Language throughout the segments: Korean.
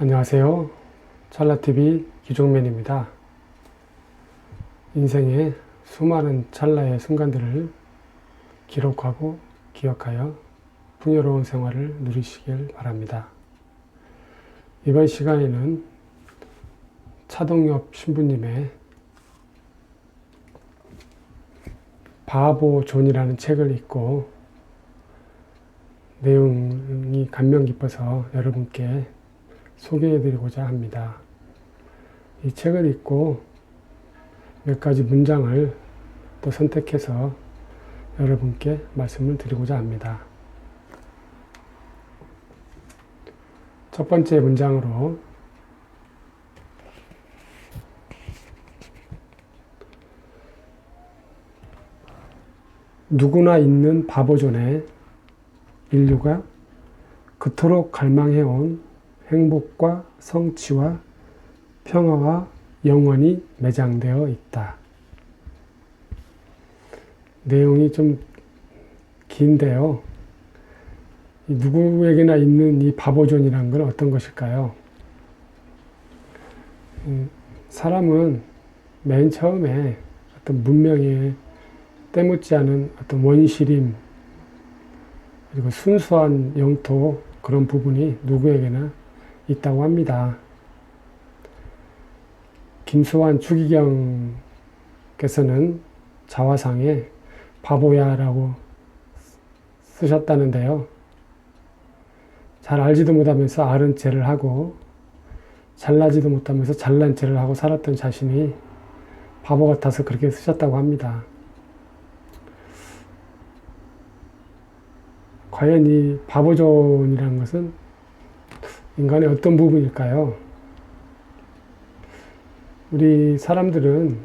안녕하세요. 찰나TV 기종맨입니다. 인생의 수많은 찰나의 순간들을 기록하고 기억하여 풍요로운 생활을 누리시길 바랍니다. 이번 시간에는 차동엽 신부님의 바보존이라는 책을 읽고 내용이 감명 깊어서 여러분께 소개해드리고자 합니다. 이 책을 읽고 몇 가지 문장을 또 선택해서 여러분께 말씀을 드리고자 합니다. 첫 번째 문장으로 누구나 있는 바보존에 인류가 그토록 갈망해온 행복과 성취와 평화와 영원히 매장되어 있다. 내용이 좀 긴데요. 누구에게나 있는 이 바보존이라는 건 어떤 것일까요? 사람은 맨 처음에 어떤 문명에 때묻지 않은 어떤 원시림, 그리고 순수한 영토, 그런 부분이 누구에게나 있다고 합니다. 김수환 추기경께서는 자화상에 바보야라고 쓰셨다는데요. 잘 알지도 못하면서 아는 체를 하고 잘나지도 못하면서 잘난 체를 하고 살았던 자신이 바보 같아서 그렇게 쓰셨다고 합니다. 과연 이 바보존이라는 것은 인간의 어떤 부분일까요? 우리 사람들은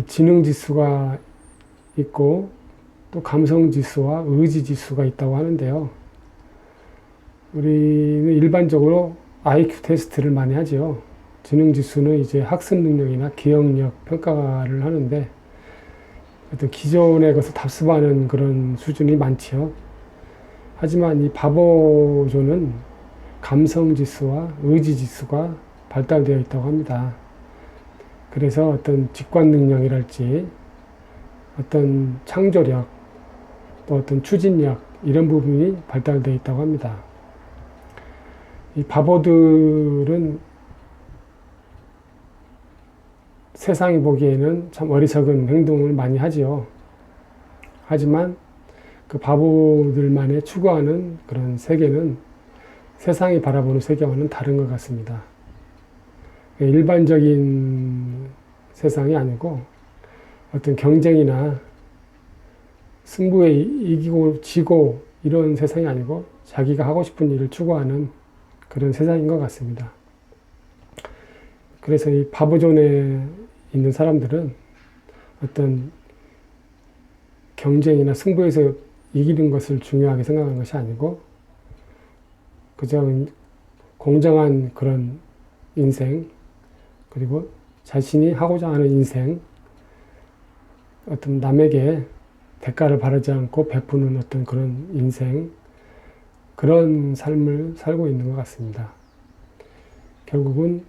지능지수가 있고 또 감성지수와 의지지수가 있다고 하는데요. 우리는 일반적으로 IQ 테스트를 많이 하죠. 지능지수는 이제 학습 능력이나 기억력 평가를 하는데 어떤 기존의 것을 답습하는 그런 수준이 많지요. 하지만 이 바보존은 감성지수와 의지지수가 발달되어 있다고 합니다. 그래서 어떤 직관 능력이랄지 어떤 창조력 또 어떤 추진력 이런 부분이 발달되어 있다고 합니다. 이 바보들은 세상이 보기에는 참 어리석은 행동을 많이 하지요. 하지만 그 바보들만의 추구하는 그런 세계는 세상이 바라보는 세계와는 다른 것 같습니다. 일반적인 세상이 아니고 어떤 경쟁이나 승부에 이기고 지고 이런 세상이 아니고 자기가 하고 싶은 일을 추구하는 그런 세상인 것 같습니다. 그래서 이 바보존에 있는 사람들은 어떤 경쟁이나 승부에서 이기는 것을 중요하게 생각하는 것이 아니고 그저 공정한 그런 인생, 그리고 자신이 하고자 하는 인생, 어떤 남에게 대가를 바라지 않고 베푸는 어떤 그런 인생, 그런 삶을 살고 있는 것 같습니다. 결국은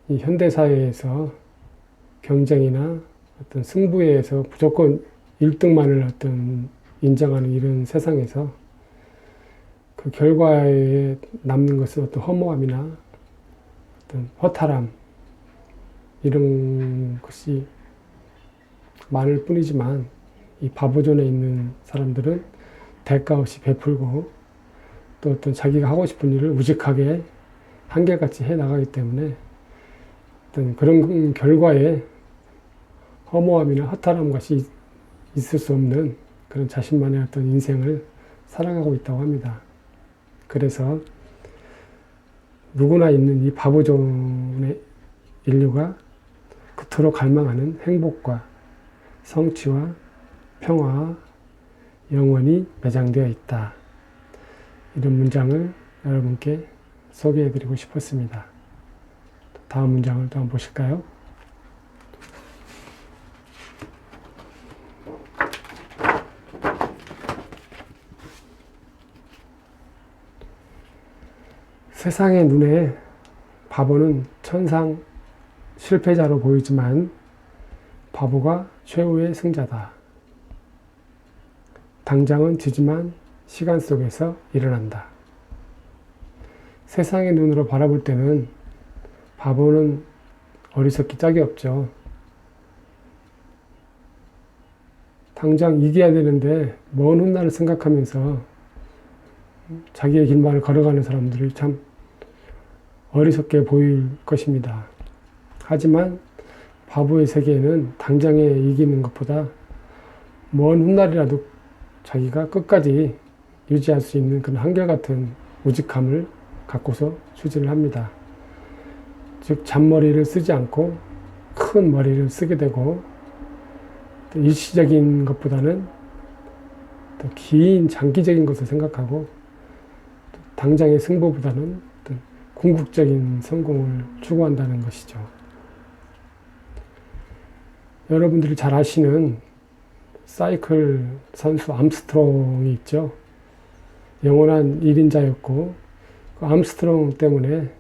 이 현대사회에서 경쟁이나 어떤 승부에서 무조건 1등만을 어떤 인정하는 이런 세상에서 그 결과에 남는 것은 어떤 허무함이나 어떤 허탈함 이런 것이 많을 뿐이지만 이 바보존에 있는 사람들은 대가 없이 베풀고 또 어떤 자기가 하고 싶은 일을 우직하게 한결같이 해 나가기 때문에 어떤 그런 결과에 허무함이나 허탈함 같이 있을 수 없는 그런 자신만의 어떤 인생을 살아가고 있다고 합니다. 그래서 누구나 있는 이 바보존의 인류가 그토록 갈망하는 행복과 성취와 평화와 영원히 매장되어 있다. 이런 문장을 여러분께 소개해드리고 싶었습니다. 다음 문장을 또 한번 보실까요? 세상의 눈에 바보는 천상 실패자로 보이지만 바보가 최후의 승자다. 당장은 지지만 시간 속에서 일어난다. 세상의 눈으로 바라볼 때는 바보는 어리석기 짝이 없죠. 당장 이겨야 되는데 먼 훗날을 생각하면서 자기의 길만을 걸어가는 사람들이 참 어리석게 보일 것입니다. 하지만 바보의 세계에는 당장에 이기는 것보다 먼 훗날이라도 자기가 끝까지 유지할 수 있는 그런 한결같은 우직함을 갖고서 추진을 합니다. 즉 잔머리를 쓰지 않고 큰 머리를 쓰게 되고 또 일시적인 것보다는 또 긴 장기적인 것을 생각하고 당장의 승부보다는 어떤 궁극적인 성공을 추구한다는 것이죠. 여러분들이 잘 아시는 사이클 선수 암스트롱이 있죠. 영원한 1인자였고 그 암스트롱 때문에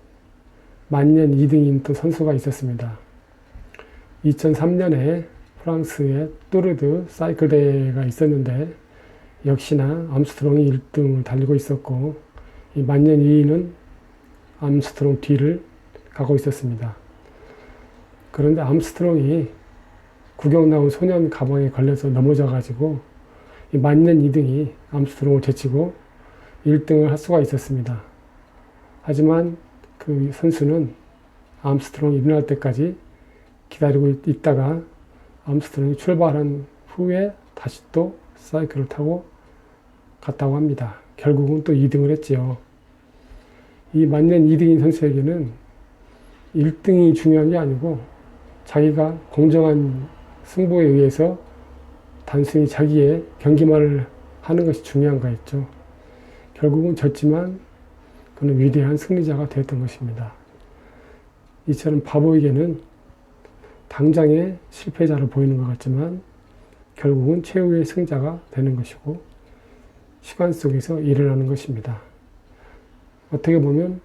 만년 2등인 또 선수가 있었습니다. 2003년에 프랑스의 뚜르드 사이클 대회가 있었는데 역시나 암스트롱이 1등을 달리고 있었고 이 만년 2위는 암스트롱 뒤를 가고 있었습니다. 그런데 암스트롱이 구경 나온 소년 가방에 걸려서 넘어져가지고 이 만년 2등이 암스트롱을 제치고 1등을 할 수가 있었습니다. 하지만 그 선수는 암스트롱이 일어날 때까지 기다리고 있다가 암스트롱이 출발한 후에 다시 또 사이클을 타고 갔다고 합니다. 결국은 또 2등을 했지요. 이 만년 2등인 선수에게는 1등이 중요한 게 아니고 자기가 공정한 승부에 의해서 단순히 자기의 경기만을 하는 것이 중요한 거였죠. 결국은 졌지만 그는 위대한 승리자가 되었던 것입니다. 이처럼 바보에게는 당장의 실패자로 보이는 것 같지만 결국은 최후의 승자가 되는 것이고 시간 속에서 일어나는 것입니다. 어떻게 보면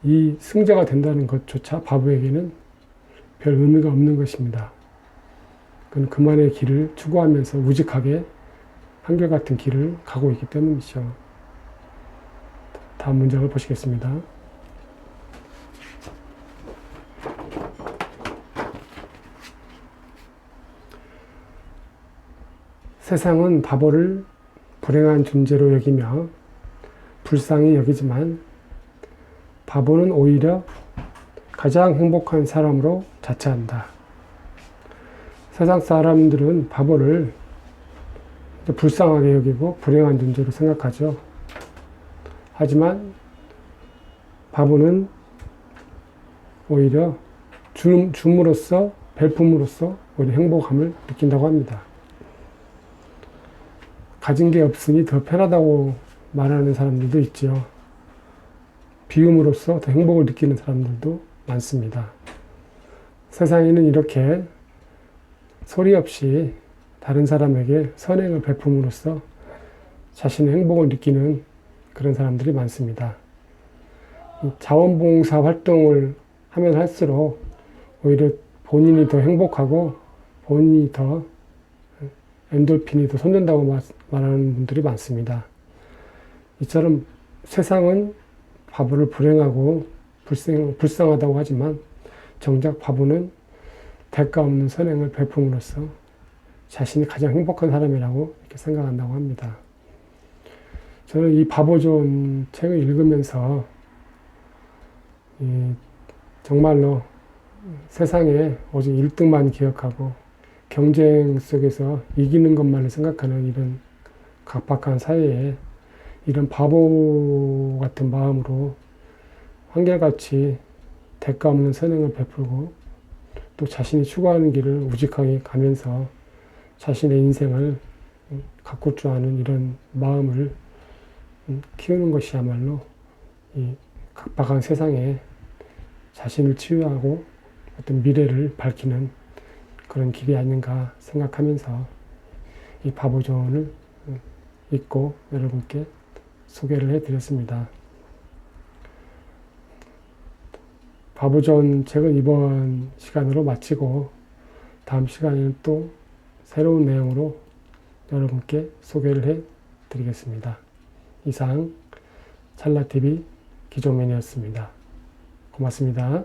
이 승자가 된다는 것조차 바보에게는 별 의미가 없는 것입니다. 그는 그만의 길을 추구하면서 우직하게 한결같은 길을 가고 있기 때문이죠. 다음 문장을 보시겠습니다. 세상은 바보를 불행한 존재로 여기며 불쌍히 여기지만 바보는 오히려 가장 행복한 사람으로 자처한다. 세상 사람들은 바보를 불쌍하게 여기고 불행한 존재로 생각하죠. 하지만 바보는 오히려 줌으로써 별품으로써 오히려 행복함을 느낀다고 합니다. 가진 게 없으니 더 편하다고 말하는 사람들도 있죠. 비움으로써 더 행복을 느끼는 사람들도 많습니다. 세상에는 이렇게 소리 없이 다른 사람에게 선행을 베품으로써 자신의 행복을 느끼는 그런 사람들이 많습니다. 자원봉사 활동을 하면 할수록 오히려 본인이 더 행복하고 본인이 더 엔돌핀이 더 솟는다고 말하는 분들이 많습니다. 이처럼 세상은 바보를 불행하고 불쌍하다고 하지만 정작 바보는 대가 없는 선행을 베품으로써 자신이 가장 행복한 사람이라고 이렇게 생각한다고 합니다. 저는 이 바보존 책을 읽으면서 정말로 세상에 오직 1등만 기억하고 경쟁 속에서 이기는 것만을 생각하는 이런 각박한 사회에 이런 바보 같은 마음으로 한결같이 대가 없는 선행을 베풀고 또 자신이 추구하는 길을 우직하게 가면서 자신의 인생을 가꿀 줄 아는 이런 마음을 키우는 것이야말로 이 각박한 세상에 자신을 치유하고 어떤 미래를 밝히는 그런 길이 아닌가 생각하면서 이 바보존을 읽고 여러분께 소개를 해드렸습니다. 바보존 책은 이번 시간으로 마치고 다음 시간에는 또 새로운 내용으로 여러분께 소개를 해 드리겠습니다. 이상 찰나TV 기종면이었습니다. 고맙습니다.